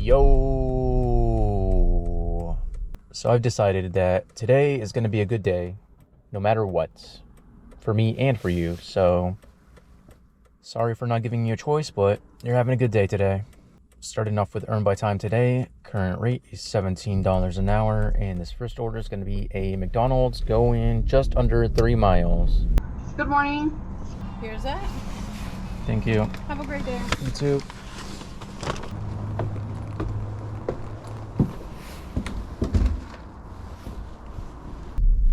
Yo. So I've decided that today is going to be a good day, no matter what, for me and for you. So sorry for not giving you a choice, but you're having a good day today. Starting off with earn by time today. Current rate is $17 an hour, and this first order is going to be a McDonald's going just under 3 miles. Good morning. Here's that. Thank you. Have a great day. You too.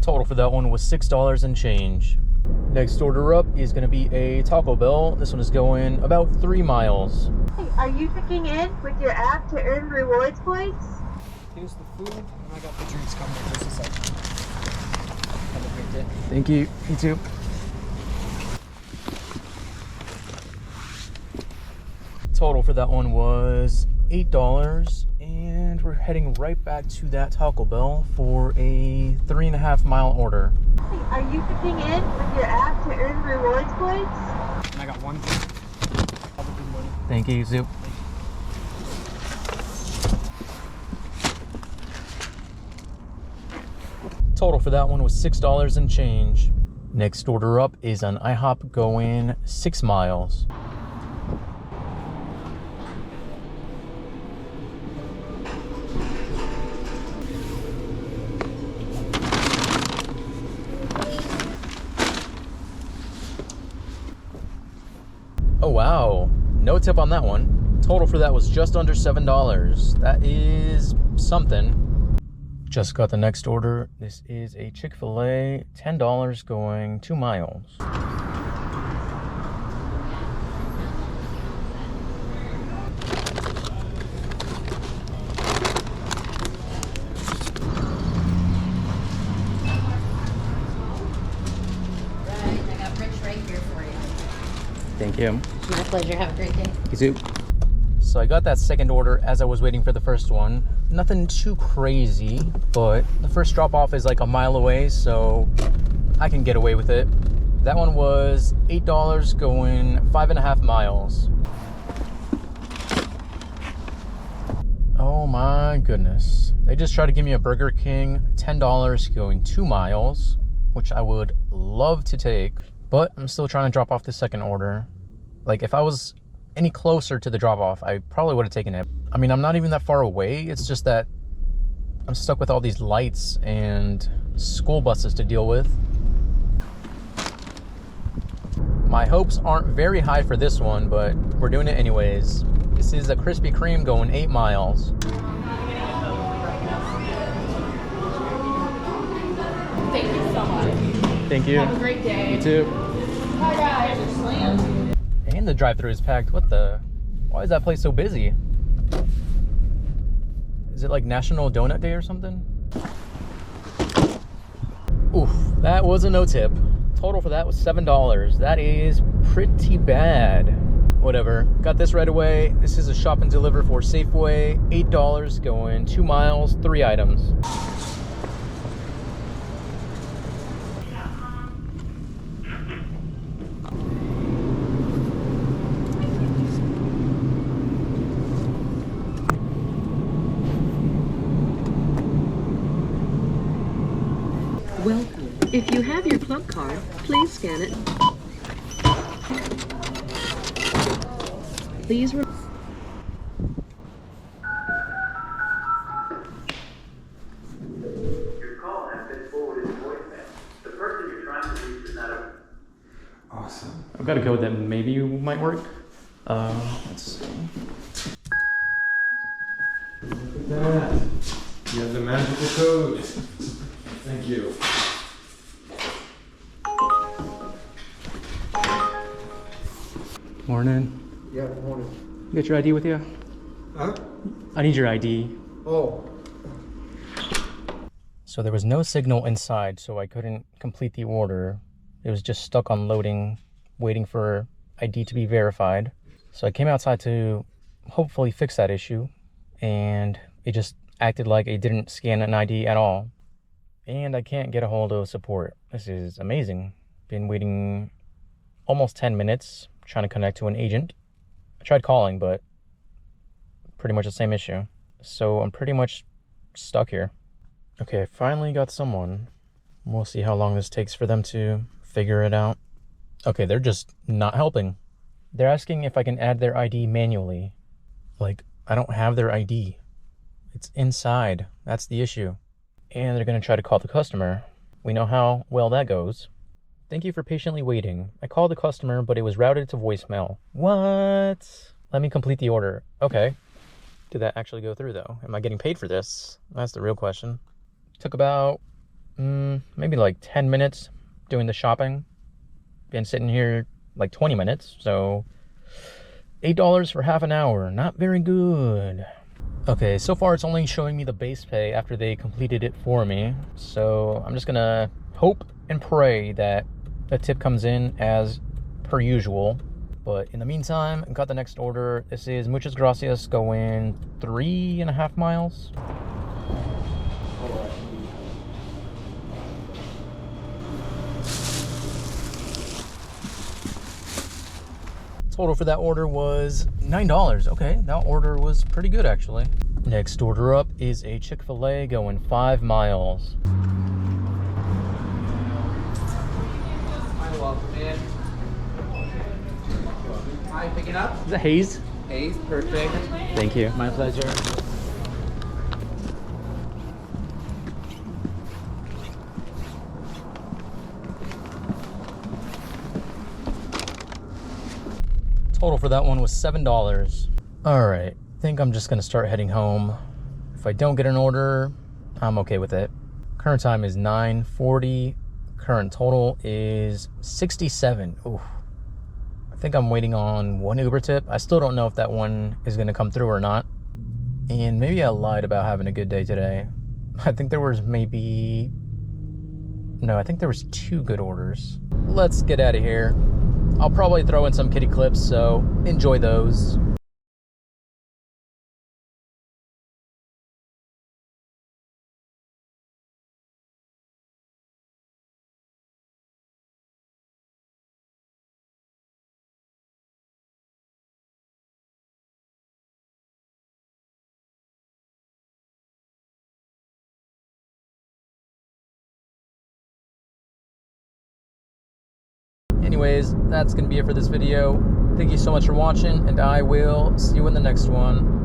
Total for that one was $6 and change. Next order up is going to be a Taco Bell. This one is going about 3 miles. Hey, are you checking in with your app to earn rewards points? Here's the food, and I got the drinks coming in just a second. Have a great day. Thank you. You too. Total for that one was $8, and we're heading right back to that Taco Bell for a 3.5 mile order. Hey, are you checking in with your app to earn rewards points? And I got one drink. Have a good morning. Thank you, Zoop. Total for that one was $6 and change. Next order up is an IHOP going 6 miles. Oh wow, no tip on that one. Total for that was just under $7. That is something. Just got the next order. This is a Chick-fil-A, $10 going 2 miles. Thank you. My pleasure. Have a great day. You too. So I got that second order as I was waiting for the first one. Nothing too crazy, but the first drop off is like a mile away, so I can get away with it. That one was $8 going 5.5 miles. Oh my goodness. They just tried to give me a Burger King, $10 going 2 miles, which I would love to take. But I'm still trying to drop off the second order. Like, if I was any closer to the drop-off, I probably would have taken it. I mean, I'm not even that far away. It's just that I'm stuck with all these lights and school buses to deal with. My hopes aren't very high for this one, but we're doing it anyways. This is a Krispy Kreme going 8 miles. Thank you so much. Thank you. Have a great day. You too. Hi guys. And the drive-thru is packed. What the? Why is that place so busy? Is it like National Donut Day or something? Oof, that was a no tip. Total for that was $7. That is pretty bad. Whatever. Got this right away. This is a shop and deliver for Safeway. $8 going 2 miles, 3 items. Welcome. If you have your club card, please scan it. Please Your call has been forwarded to voicemail. The person you're trying to reach is not available. Awesome. I've got a code that maybe might work. Let's see. Look at that. You have the magical code. Thank you. Morning. Yeah, good morning. You got your ID with you? Huh? I need your ID. Oh. So there was no signal inside, so I couldn't complete the order. It was just stuck on loading, waiting for ID to be verified. So I came outside to hopefully fix that issue, and it just acted like it didn't scan an ID at all. And I can't get a hold of support. This is amazing. Been waiting almost 10 minutes trying to connect to an agent. I tried calling, but pretty much the same issue. So I'm pretty much stuck here. Okay, I finally got someone. We'll see how long this takes for them to figure it out. Okay, they're just not helping. They're asking if I can add their ID manually. Like, I don't have their ID. It's inside. That's the issue. And they're going to try to call the customer. We know how well that goes. Thank you for patiently waiting. I called the customer, but it was routed to voicemail. What? Let me complete the order. Okay. Did that actually go through, though? Am I getting paid for this? That's the real question. Took about, maybe like 10 minutes doing the shopping. Been sitting here like 20 minutes, so $8 for half an hour. Not very good. Okay, so far it's only showing me the base pay after they completed it for me. So I'm just gonna hope and pray that the tip comes in as per usual. But in the meantime, I got the next order. This is muchas gracias going 3.5 miles. Total for that order was $9. Okay, that order was pretty good actually. Next order up is a Chick-fil-A going 5 miles. My welcome, man. Hi, picking up? Is that Hayes? Hayes, perfect. Thank you. My pleasure. Total for that one was $7. All right, I think I'm just gonna start heading home. If I don't get an order, I'm okay with it. Current time is 9:40. Current total is 67. Ooh. I think I'm waiting on one Uber tip. I still don't know if that one is gonna come through or not. And maybe I lied about having a good day today. I think there was I think there was 2 good orders. Let's get out of here. I'll probably throw in some kitty clips, so enjoy those. Anyways, that's gonna be it for this video. Thank you so much for watching, and I will see you in the next one.